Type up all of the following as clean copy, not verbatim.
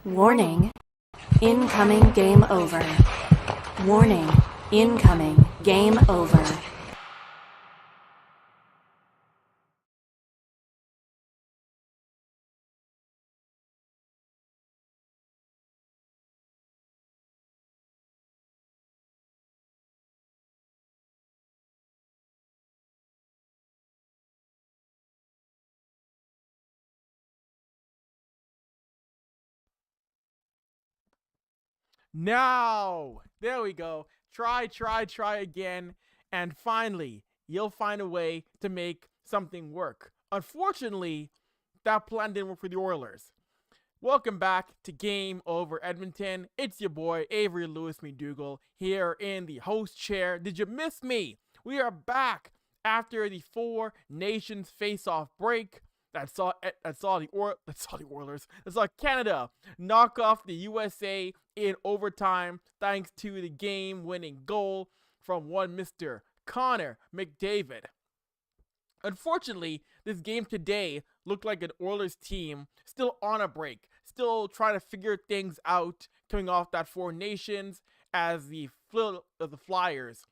Warning. Incoming game over. Warning. Incoming game over. Now, there we go. Try again, and finally, you'll find a way to make something work. Unfortunately, that plan didn't work for the Oilers. Welcome back to Game Over Edmonton. It's your boy, Avry Lewis-McDougall, here in the host chair. Did you miss me? We are back after the Four Nations face-off break that saw the Oilers, that saw Canada knock off the USA in overtime thanks to the game-winning goal from one Mr. Connor McDavid. Unfortunately, this game today looked like an Oilers team still on a break, still trying to figure things out, coming off that Four Nations as the Flyers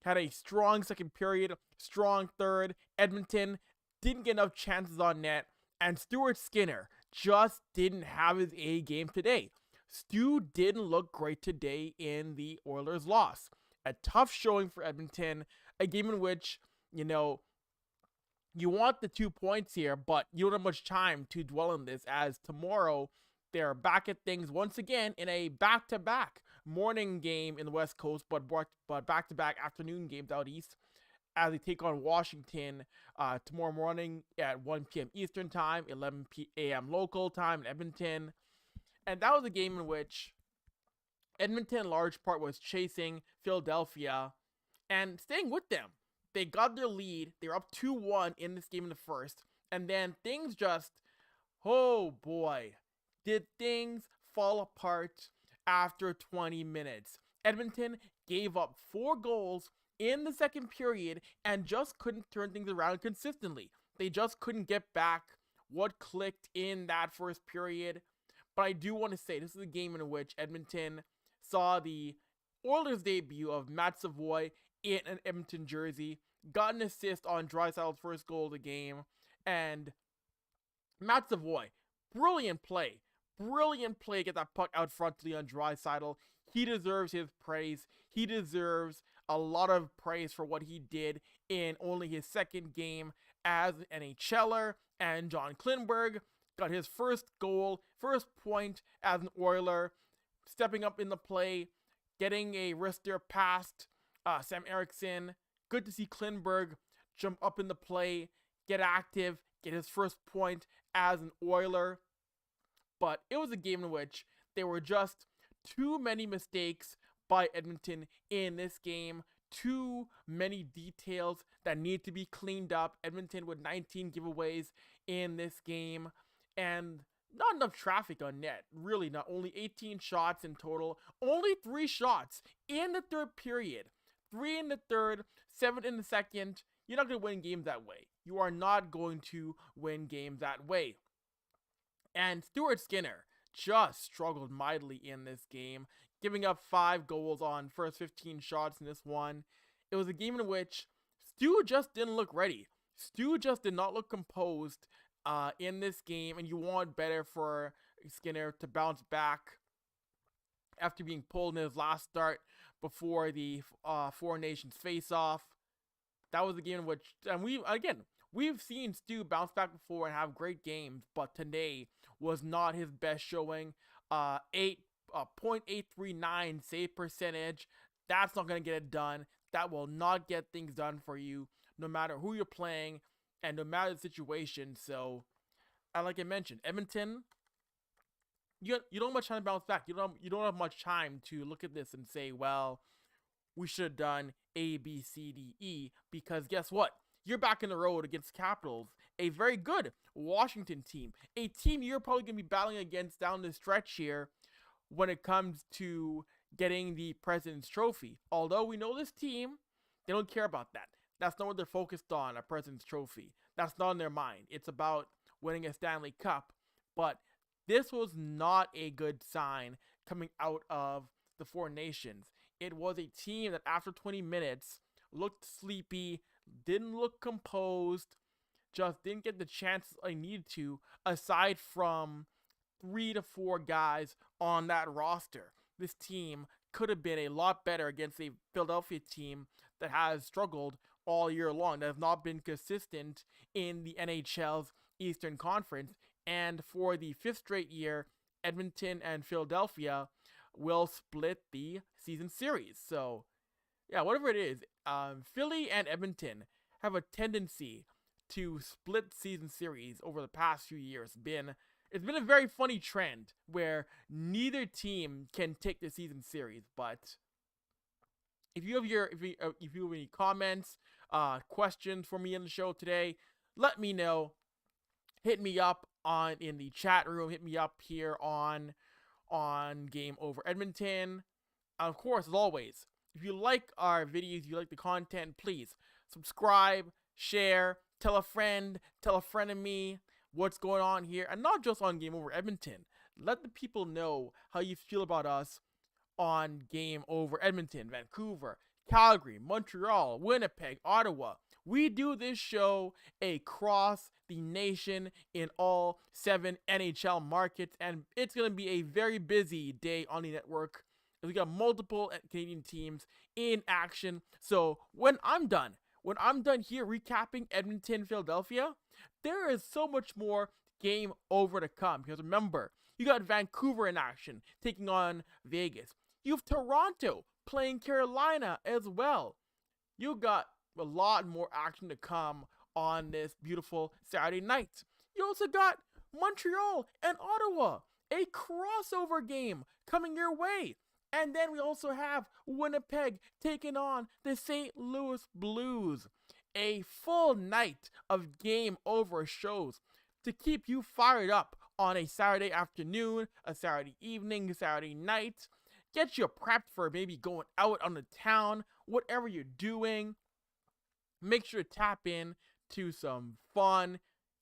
had a strong second period, strong third. Edmonton didn't get enough chances on net, and Stuart Skinner just didn't have his A game today. Stu didn't look great today in the Oilers' loss. A tough showing for Edmonton, a game in which, you want the 2 points here, but you don't have much time to dwell on this, as tomorrow they're back at things once again in a back-to-back morning game in the West Coast, but back-to-back afternoon games out east, as they take on Washington tomorrow morning at 1 p.m. Eastern Time, 11 a.m. local time in Edmonton. And that was a game in which Edmonton, in large part, was chasing Philadelphia and staying with them. They got their lead. They were up 2-1 in this game in the first. And then things just, oh boy, did things fall apart after 20 minutes. Edmonton gave up 4 goals in the second period and just couldn't turn things around consistently. They just couldn't get back what clicked in that first period. But I do want to say this is a game in which Edmonton saw the Oilers debut of Matt Savoie in an Edmonton jersey, got an assist on Draisaitl's first goal of the game, and Matt Savoie, brilliant play, get that puck out front to Leon Draisaitl. He deserves his praise. He deserves a lot of praise for what he did in only his second game as an NHLer. And John Klingberg got his first goal, first point as an Oiler, stepping up in the play, getting a wrister past Sam Eriksson. Good to see Klingberg jump up in the play, get active, get his first point as an Oiler. But it was a game in which there were just too many mistakes by Edmonton in this game. Too many details that need to be cleaned up. Edmonton with 19 giveaways in this game, and not enough traffic on net. Really not. Only 18 shots in total. Only 3 shots in the third period. 3 in the third, 7 in the second. You're not going to win games that way. You are not going to win games that way. And Stuart Skinner just struggled mightily in this game, giving up 5 goals on first 15 shots in this one. It was a game in which Stu just didn't look ready. Stu just did not look composed in this game, and you want better for Skinner to bounce back after being pulled in his last start before the Four Nations face-off. That was a game in which, and we've seen Stu bounce back before and have great games, but today was not his best showing. 0.839 save percentage. That's not going to get it done. That will not get things done for you, no matter who you're playing and no matter the situation. So, like I mentioned, Edmonton, you don't have much time to bounce back. You don't have much time to look at this and say, well, we should have done A, B, C, D, E, because guess what? You're back in the road against Capitals, a very good Washington team, a team you're probably going to be battling against down the stretch here when it comes to getting the President's Trophy. Although we know this team, they don't care about that. That's not what they're focused on, a President's Trophy. That's not in their mind. It's about winning a Stanley Cup. But this was not a good sign coming out of the Four Nations. It was a team that after 20 minutes looked sleepy, didn't look composed, just didn't get the chances I needed to, aside from 3 to 4 guys on that roster. This team could have been a lot better against a Philadelphia team that has struggled all year long, that has not been consistent in the NHL's Eastern Conference. And for the 5th straight year, Edmonton and Philadelphia will split the season series. So, yeah, whatever it is, Philly and Edmonton have a tendency to split season series over the past few years. It's been a very funny trend where neither team can take the season series. But if you have any comments, questions for me in the show today, let me know. Hit me up in the chat room. Hit me up here on Game Over Edmonton. Of course, as always, if you like our videos, you like the content, please subscribe, share, tell a friend of me what's going on here, and not just on Game Over Edmonton. Let the people know how you feel about us on Game Over Edmonton, Vancouver, Calgary, Montreal, Winnipeg, Ottawa. We do this show across the nation in all 7 NHL markets, and it's going to be a very busy day on the network. We got multiple Canadian teams in action. So when I'm done here recapping Edmonton, Philadelphia, there is so much more Game Over to come. Because remember, you got Vancouver in action, taking on Vegas. You have Toronto playing Carolina as well. You got a lot more action to come on this beautiful Saturday night. You also got Montreal and Ottawa, a crossover game coming your way. And then we also have Winnipeg taking on the St. Louis Blues. A full night of Game Over shows to keep you fired up on a Saturday afternoon, a Saturday evening, a Saturday night. Get you prepped for maybe going out on the town, whatever you're doing. Make sure to tap in to some fun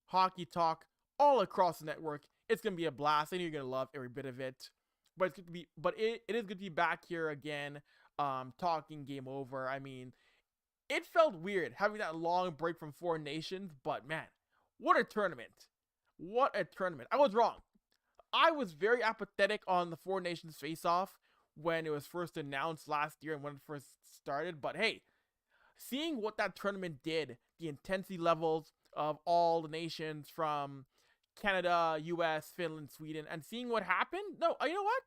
hockey talk all across the network. It's going to be a blast. I know you're going to love every bit of it. But it's good to be, it is good to be back here again, talking Game Over. I mean, it felt weird having that long break from Four Nations, but man, what a tournament. What a tournament. I was wrong. I was very apathetic on the Four Nations face-off when it was first announced last year and when it first started, but hey, seeing what that tournament did, the intensity levels of all the nations from Canada, US, Finland, Sweden, and seeing what happened, no, you know what?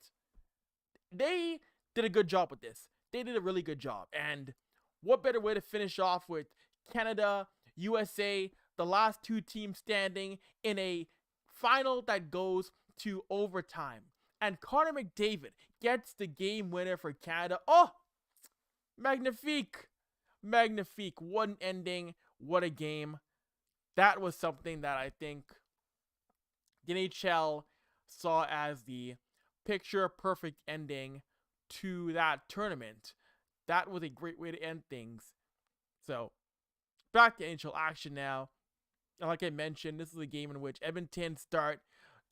They did a good job with this. They did a really good job. And what better way to finish off with Canada, USA, the last 2 teams standing in a final that goes to overtime. And Connor McDavid gets the game winner for Canada. Oh, magnifique. Magnifique. What an ending. What a game. That was something that I think the NHL saw as the picture-perfect ending to that tournament. That was a great way to end things. So, back to NHL action now. Like I mentioned, this is a game in which Edmonton's start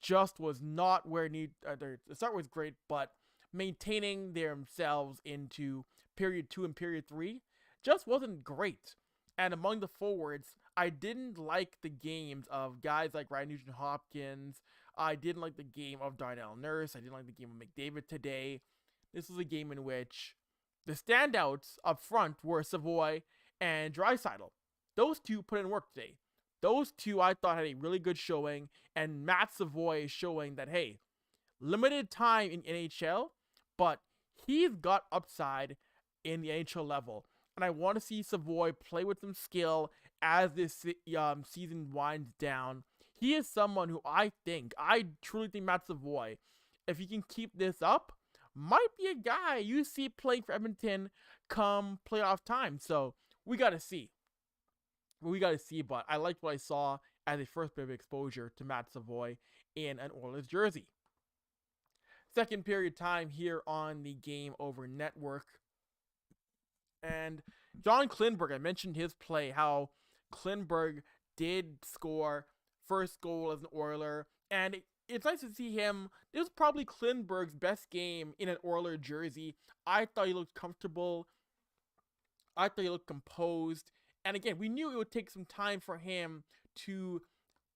just was not where it needed. The start was great, but maintaining themselves into period 2 and period 3 just wasn't great. And among the forwards, I didn't like the games of guys like Ryan Nugent-Hopkins. I didn't like the game of Darnell Nurse. I didn't like the game of McDavid today. This was a game in which the standouts up front were Savoie and Draisaitl. Those 2 put in work today. Those 2 I thought had a really good showing, and Matt Savoie is showing that, hey, limited time in NHL, but he's got upside in the NHL level. And I want to see Savoie play with some skill as this season winds down. He is someone who I truly think Matt Savoie, if he can keep this up, might be a guy you see playing for Edmonton come playoff time. So we got to see. But I liked what I saw as a first bit of exposure to Matt Savoie in an Oilers jersey. Second period time here on the Game Over Network. And John Klingberg, I mentioned his play, how Klingberg did score first goal as an Oiler, and it's nice to see him. This was probably Klingberg's best game in an Oiler jersey. I thought he looked comfortable. I thought he looked composed. And again, we knew it would take some time for him to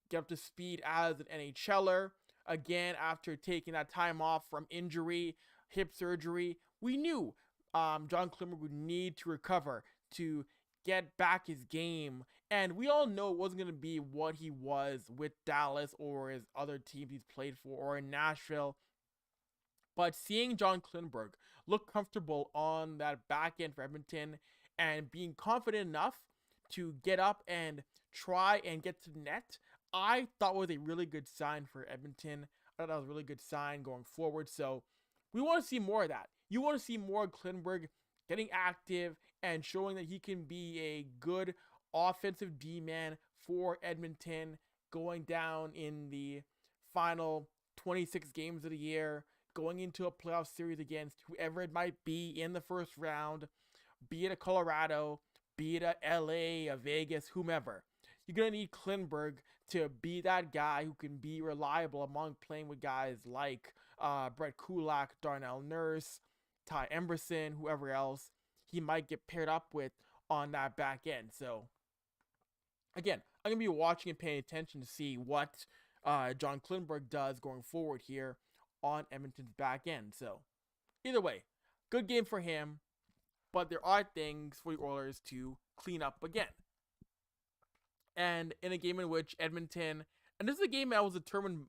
get up to speed as an NHLer. Again, after taking that time off from injury, hip surgery, we knew John Klingberg would need to recover to get back his game. And we all know it wasn't going to be what he was with Dallas or his other teams he's played for or in Nashville. But seeing John Klingberg look comfortable on that back end for Edmonton and being confident enough to get up and try and get to the net, I thought was a really good sign for Edmonton. I thought that was a really good sign going forward. So we want to see more of that. You want to see more Klingberg getting active and showing that he can be a good offensive D-man for Edmonton going down in the final 26 games of the year, going into a playoff series against whoever it might be in the first round, be it a Colorado, be it a LA, a Vegas, whomever. You're going to need Klingberg to be that guy who can be reliable among playing with guys like Brett Kulak, Darnell Nurse, Ty Emberson, whoever else he might get paired up with on that back end. So, again, I'm going to be watching and paying attention to see what John Klingberg does going forward here on Edmonton's back end. So, either way, good game for him, but there are things for the Oilers to clean up again. And in a game in which Edmonton, and this is a game that was determined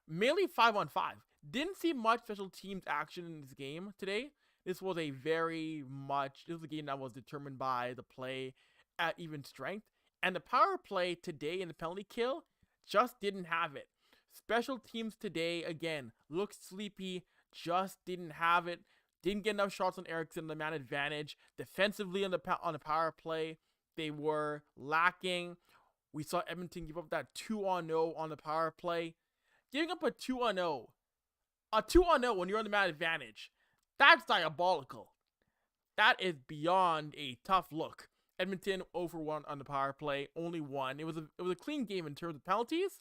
mainly 5-on-5. Didn't see much special teams action in this game today. This was a game that was determined by the play at even strength. And the power play today in the penalty kill just didn't have it. Special teams today, again, looked sleepy, just didn't have it. Didn't get enough shots on Eriksson, the man advantage. Defensively on the power play, they were lacking. We saw Edmonton give up that 2-on-0 on the power play. Giving up a 2-on-0. A 2-on-0 when you're on the man advantage. That's diabolical. That is beyond a tough look. Edmonton 0-for-1 on the power play. Only one. It was a clean game in terms of penalties.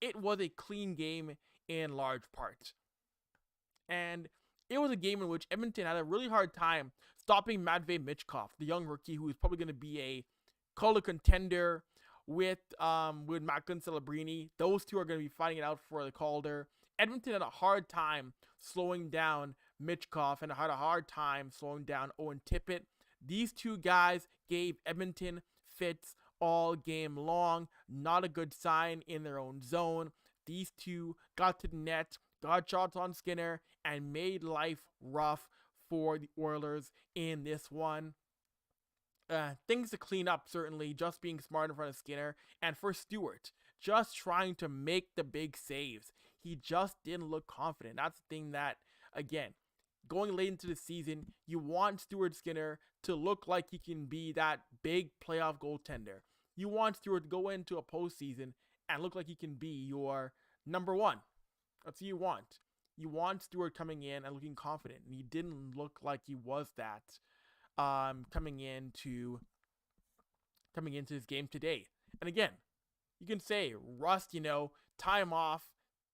It was a clean game in large part. And it was a game in which Edmonton had a really hard time stopping Matvei Michkov, the young rookie who is probably going to be a Calder contender with Macklin Celebrini. Those two are going to be fighting it out for the Calder. Edmonton had a hard time slowing down Michkov and had a hard time slowing down Owen Tippett. These two guys gave Edmonton fits all game long. Not a good sign in their own zone. These two got to the net, got shots on Skinner, and made life rough for the Oilers in this one. Things to clean up, certainly, just being smart in front of Skinner. And for Stewart, just trying to make the big saves. He just didn't look confident. That's the thing that, again, going late into the season, you want Stuart Skinner to look like he can be that big playoff goaltender. You want Stewart to go into a postseason and look like he can be your number one. That's what you want. You want Stewart coming in and looking confident, and he didn't look like he was that coming into this game today. And again, you can say rust, time off.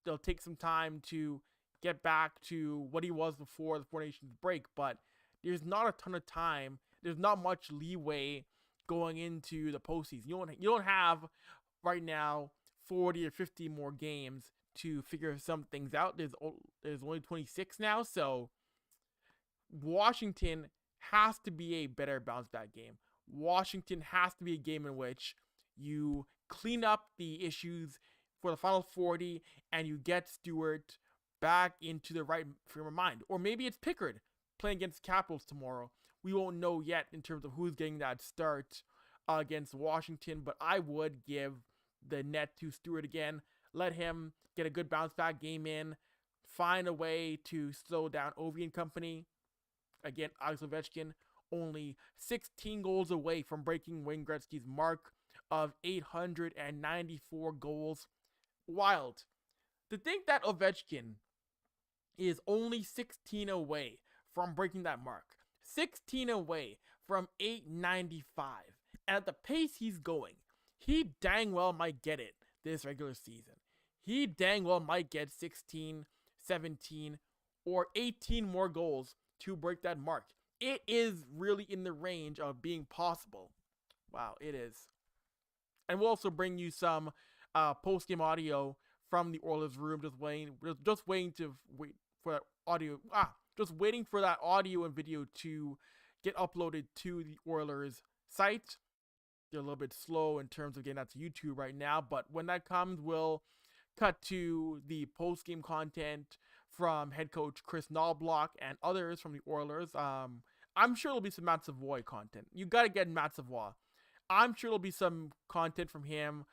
They'll take some time to get back to what he was before the Four Nations break, but there's not a ton of time. There's not much leeway going into the postseason. You don't have right now 40 or 50 more games to figure some things out. There's only 26 now, so Washington has to be a better bounce back game. Washington has to be a game in which you clean up the issues for the final 40 and you get Stewart back into the right frame of mind. Or maybe it's Pickard playing against Capitals tomorrow. We won't know yet in terms of who's getting that start against Washington, but I would give the net to Stewart again. Let him get a good bounce back game in. Find a way to slow down Ovi and company. Again, Alex Ovechkin only 16 goals away from breaking Wayne Gretzky's mark of 894 goals. Wild. To think that Ovechkin is only 16 away from breaking that mark. 16 away from 895. And at the pace he's going, he dang well might get it this regular season. he dang well might get 16, 17, or 18 more goals to break that mark. It is really in the range of being possible. Wow, it is. And we'll also bring you some post-game audio from the Oilers room, just waiting for that audio. Just waiting for that audio and video to get uploaded to the Oilers site. They're a little bit slow in terms of getting that to YouTube right now, but when that comes, we'll cut to the post-game content from head coach Kris Knoblauch and others from the Oilers. I'm sure there'll be some Matt Savoie content. You got to get Matt Savoie. I'm sure there'll be some content from him,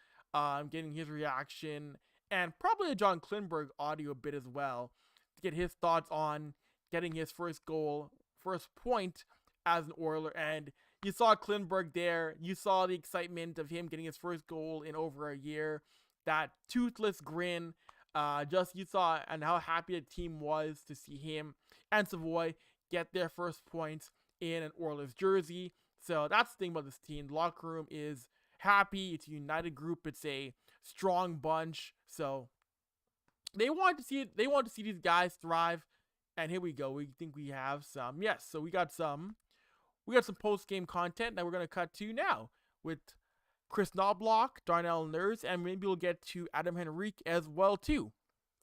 getting his reaction, and probably a John Klingberg audio bit as well, to get his thoughts on getting his first point as an Oiler. And you saw Klingberg there. You saw the excitement of him getting his first goal in over a year. That toothless grin. You saw and how happy the team was to see him and Savoie get their first points in an Oilers jersey. So that's the thing about this team. The locker room is happy. It's a united group. It's a strong bunch. So they want to see it. They want to see these guys thrive. And here we go. We think we have some. Yes. So we got some post-game content that we're going to cut to now with Kris Knoblauch, Darnell Nurse, and maybe we'll get to Adam Henrique as well too.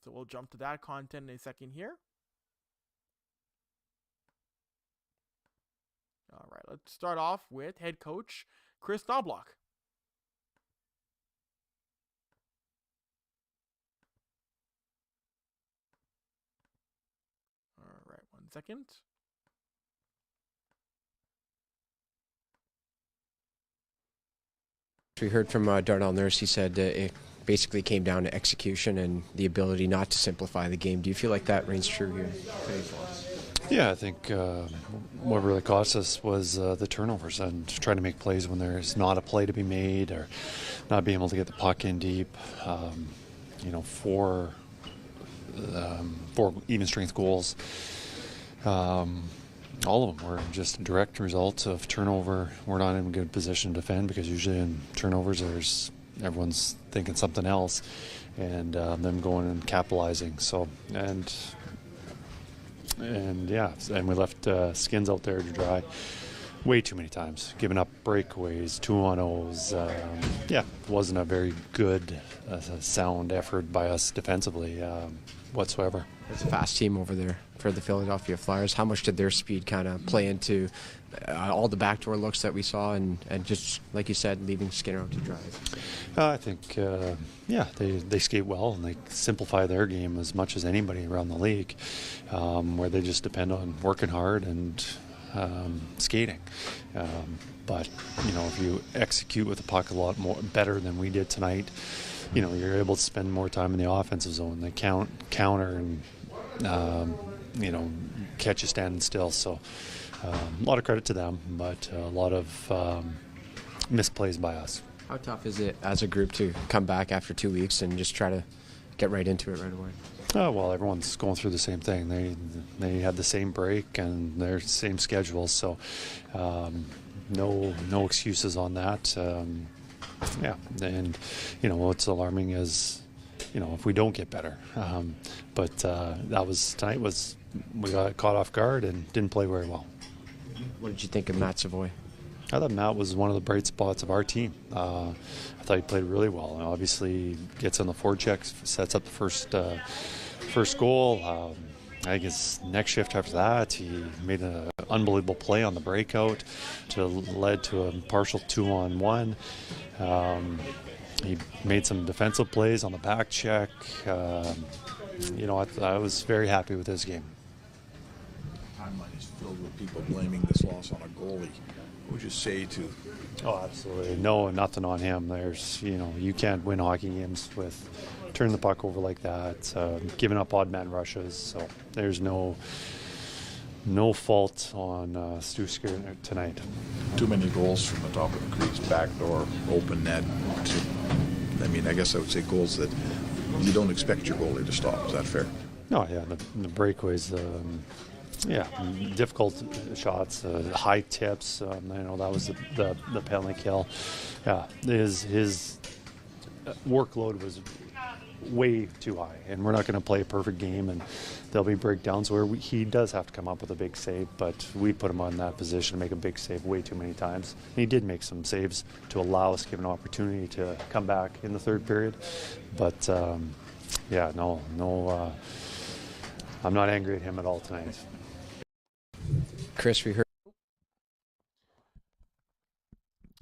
So we'll jump to that content in a second here. All right, let's start off with head coach Kris Knoblauch. All right, 1 second. We heard from Darnell Nurse. He said it basically came down to execution and the ability not to simplify the game. Do you feel like that reigns true here today for us? Yeah, I think what really cost us was the turnovers and trying to make plays when there's not a play to be made or not being able to get the puck in deep. Four even strength goals. All of them were just a direct result of turnover. We're not in a good position to defend because usually in turnovers everyone's thinking something else, and them going and capitalizing. So and we left skins out there to dry way too many times, giving up breakaways, 2-on-0s. It wasn't a very good, sound effort by us defensively whatsoever. It's a fast team over there for the Philadelphia Flyers. How much did their speed kind of play into all the backdoor looks that we saw and just, like you said, leaving Skinner out to dry? I think, they skate well and they simplify their game as much as anybody around the league, where they just depend on working hard and skating. But if you execute with the puck a lot more better than we did tonight, you're able to spend more time in the offensive zone. They counter and catch you standing still. So a lot of credit to them, but a lot of misplays by us. How tough is it as a group to come back after 2 weeks and just try to get right into it right away? Well, everyone's going through the same thing. They had the same break and their same schedule, so no excuses on that. And what's alarming is if we don't get better. But tonight was we got caught off guard and didn't play very well. What did you think of Matt Savoie? I thought Matt was one of the bright spots of our team. I thought he played really well. Obviously, gets on the forecheck, sets up the first goal. I think his next shift after that, he made an unbelievable play on the breakout led to a partial 2-on-1. He made some defensive plays on the back check. I was very happy with his game. Timeline is filled with people blaming this loss on a goalie. What would you say to? Oh, absolutely. No, nothing on him. There's, you can't win hockey games with turning the puck over like that, giving up odd man rushes. So there's no fault on Stu Skinner tonight. Too many goals from the top of the crease, backdoor, open net. I guess I would say goals that you don't expect your goalie to stop. Is that fair? No, yeah, the breakaways, difficult shots, high tips. That was the penalty kill. Yeah, his workload was way too high, and we're not going to play a perfect game, and there'll be breakdowns where he does have to come up with a big save, but we put him on that position to make a big save way too many times. And he did make some saves to allow us to give an opportunity to come back in the third period, but I'm not angry at him at all tonight. Kris, we heard.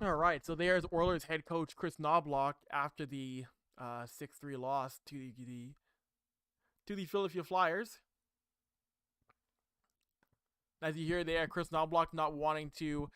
All right, so there's Oilers head coach Kris Knoblauch after the 6-3 loss to the Philadelphia Flyers. As you hear there, Kris Knoblauch not wanting to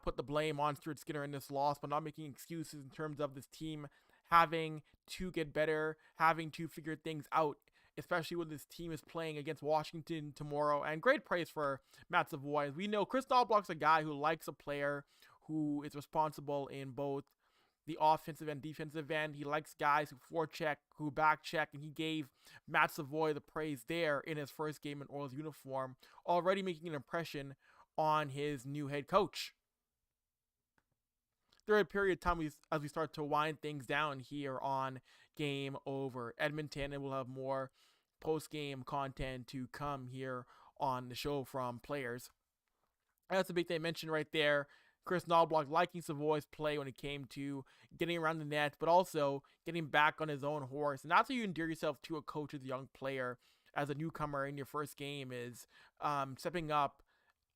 put the blame on Stuart Skinner in this loss, but not making excuses in terms of this team having to get better, having to figure things out, especially when this team is playing against Washington tomorrow. And great praise for Matt Savoie. We know Kris Knoblauch's a guy who likes a player who is responsible in both the offensive and defensive end. He likes guys who forecheck, who backcheck, and he gave Matt Savoie the praise there in his first game in Oilers uniform, already making an impression on his new head coach. Third period time as we start to wind things down here on Game Over Edmonton, and we'll have more post-game content to come here on the show from players. And that's a big thing I mentioned right there. Kris Knoblauch liking Savoie's play when it came to getting around the net, but also getting back on his own horse. And that's how you endear yourself to a coach as a young player, as a newcomer in your first game, is stepping up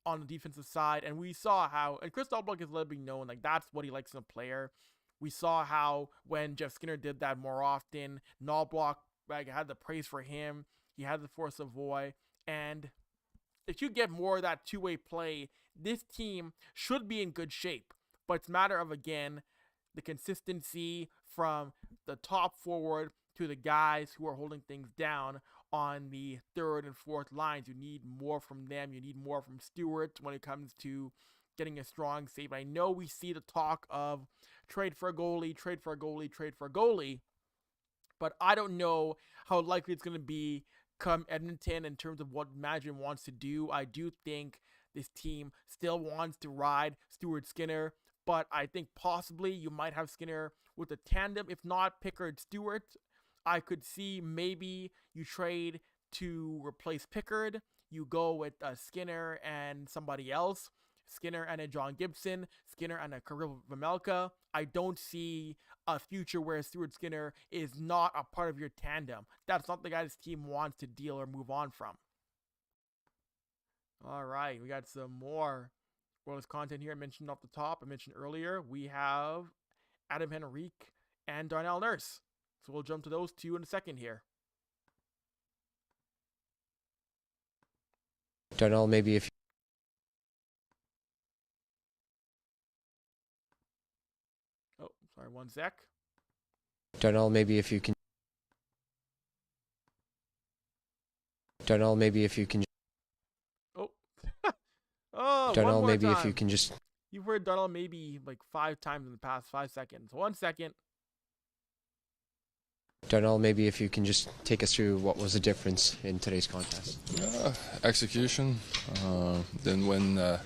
on the defensive side. And we saw how, and Kris Knoblauch has let it be known, like that's what he likes in a player. We saw how when Jeff Skinner did that more often, Knoblauch had the praise for him. He had the for Savoie. And if you get more of that two-way play, this team should be in good shape. But it's a matter of, again, the consistency from the top forward to the guys who are holding things down on the third and fourth lines. You need more from them. You need more from Stewart when it comes to getting a strong save. I know we see the talk of trade for a goalie, trade for a goalie, trade for a goalie, but I don't know how likely it's going to be come Edmonton in terms of what management wants to do. I do think this team still wants to ride Stuart Skinner, but I think possibly you might have Skinner with a tandem, if not Pickard-Stewart. I could see maybe you trade to replace Pickard. You go with Skinner and somebody else. Skinner and a John Gibson. Skinner and a Kirill Vejmelka. I don't see a future where Stuart Skinner is not a part of your tandem. That's not the guy this team wants to deal or move on from. All right, we got some more Oilers content here. I mentioned off the top. I mentioned earlier, we have Adam Henrique and Darnell Nurse. So we'll jump to those two in a second here. Darnell, maybe if Oh, sorry, one sec. Darnell, maybe if you can. Darnell, maybe if you can. Oh, oh, Darnell, one more maybe time. if you can just. You've heard Darnell maybe like 5 times in the past 5 seconds. 1 second. Darnell, maybe if you can just take us through what was the difference in today's contest. Execution. Then when I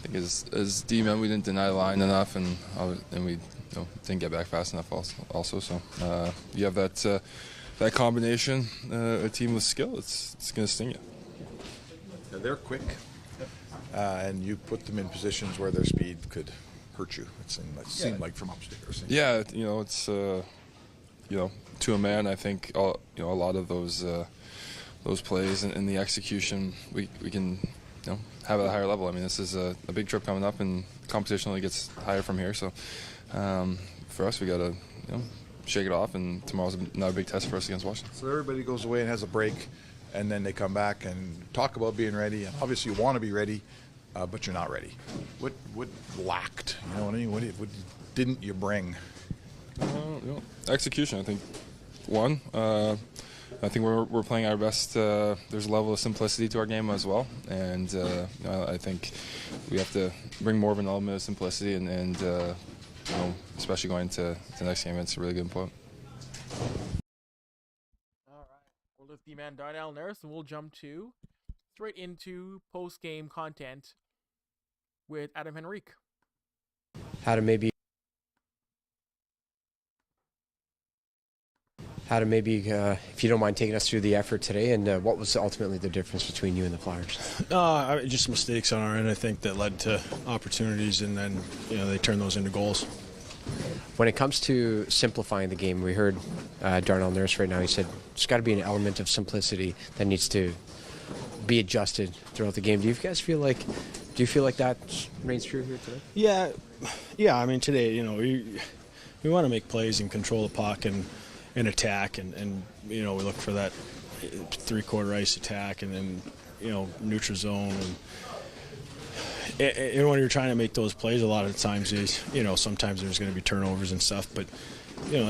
think as D-men we didn't deny the line enough, and we didn't get back fast enough also. So you have that combination, a team with skill. It's going to sting you. Yeah, they're quick, and you put them in positions where their speed could hurt you. It seemed like from upstairs. Yeah, it's to a man. I think a lot of those plays and the execution we can have at a higher level. I mean, this is a big trip coming up, and competition only gets higher from here. So for us, we got to shake it off, and tomorrow's another big test for us against Washington. So everybody goes away and has a break, and then they come back and talk about being ready. And obviously, you want to be ready, but you're not ready. What lacked? You know what I mean? What didn't you bring? Execution, I think. One, I think we're playing our best. There's a level of simplicity to our game as well, and I think we have to bring more of an element of simplicity, and especially going to the next game, it's a really good point. All right. We'll lift the man Darnell Nurse, and we'll jump straight into post-game content with Adam Henrique. Adam, maybe if you don't mind taking us through the effort today, and what was ultimately the difference between you and the Flyers? Just mistakes on our end, I think, that led to opportunities, and then they turned those into goals. When it comes to simplifying the game, we heard Darnell Nurse right now. He said there's got to be an element of simplicity that needs to be adjusted throughout the game. Do you guys feel like that reigns true here today? Yeah. I mean, today, we want to make plays and control the puck and attack, and we look for that three-quarter ice attack, and then neutral zone, and when you're trying to make those plays, a lot of the times sometimes there's going to be turnovers and stuff, but you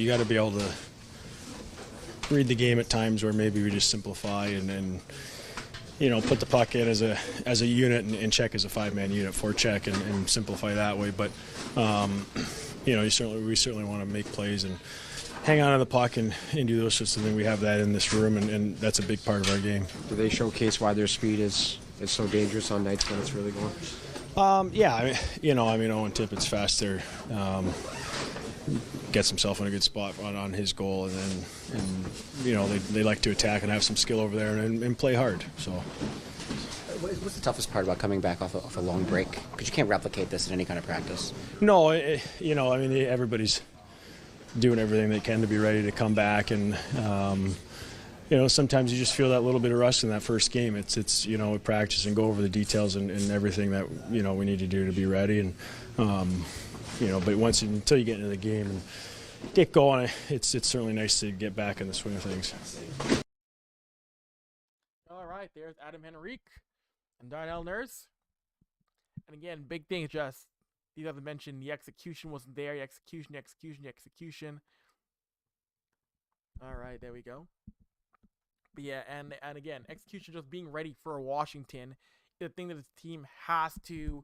got to be able to read the game at times where maybe we just simplify and put the puck in as a unit and check as a 5-man unit, forecheck and simplify that way. But we certainly want to make plays and hang on to the puck and do those sorts of things. We have that in this room, and that's a big part of our game. Do they showcase why their speed is so dangerous on nights when it's really going? Owen Tippett's fast there. Gets himself in a good spot on his goal, and they like to attack and have some skill over there and play hard. So, what's the toughest part about coming back off a long break? Because you can't replicate this in any kind of practice. No, everybody's doing everything they can to be ready to come back, and sometimes you just feel that little bit of rust in that first game. It's we practice and go over the details and everything that we need to do to be ready, and but until you get into the game and get going, it's certainly nice to get back in the swing of things. All right, there's Adam Henrique and Darnell Nurse. And again, big thing is just, these have to mention the execution wasn't there. The execution. All right, there we go. But yeah, and again, execution, just being ready for Washington, is the thing that this team has to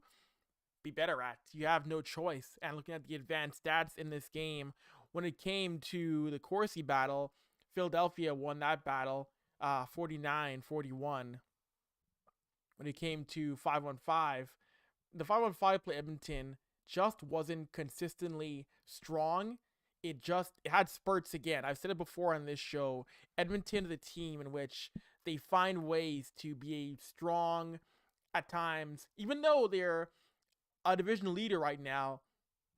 be better at. You have no choice. And looking at the advanced stats in this game, when it came to the Corsi battle, Philadelphia won that battle 49-41. When it came to 5-on-5, the 5-on-5 play Edmonton just wasn't consistently strong. It had spurts again. I've said it before on this show. Edmonton is a team in which they find ways to be strong at times, even though they're a division leader right now.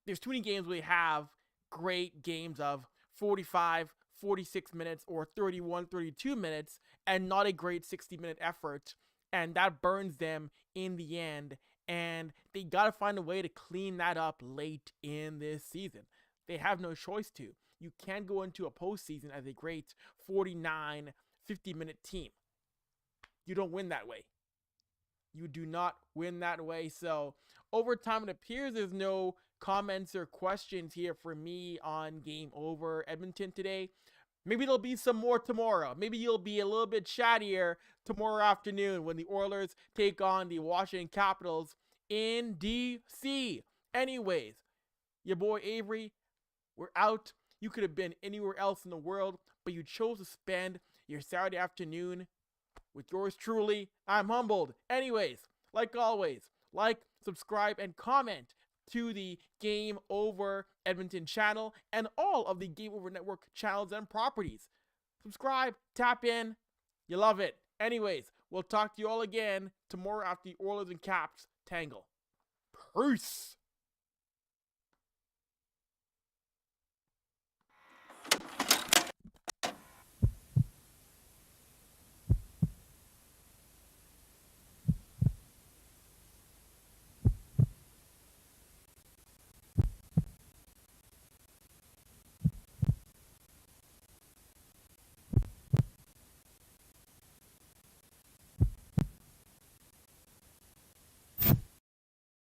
There's too many games where they have great games of 45, 46 minutes or 31, 32 minutes and not a great 60-minute effort. And that burns them in the end. And they got to find a way to clean that up late in this season. They have no choice to. You can't go into a postseason as a great 49, 50-minute team. You don't win that way. You do not win that way. So overtime, it appears there's no comments or questions here for me on Game Over Edmonton today. Maybe there'll be some more tomorrow. Maybe you'll be a little bit chattier tomorrow afternoon when the Oilers take on the Washington Capitals in D.C. Anyways, your boy Avry, we're out. You could have been anywhere else in the world, but you chose to spend your Saturday afternoon with yours truly. I'm humbled. Anyways, like always, like, subscribe, and comment to the Game Over Edmonton channel and all of the Game Over Network channels and properties. Subscribe, tap in. You love it. Anyways, we'll talk to you all again tomorrow after the Oilers and Caps tangle. Peace.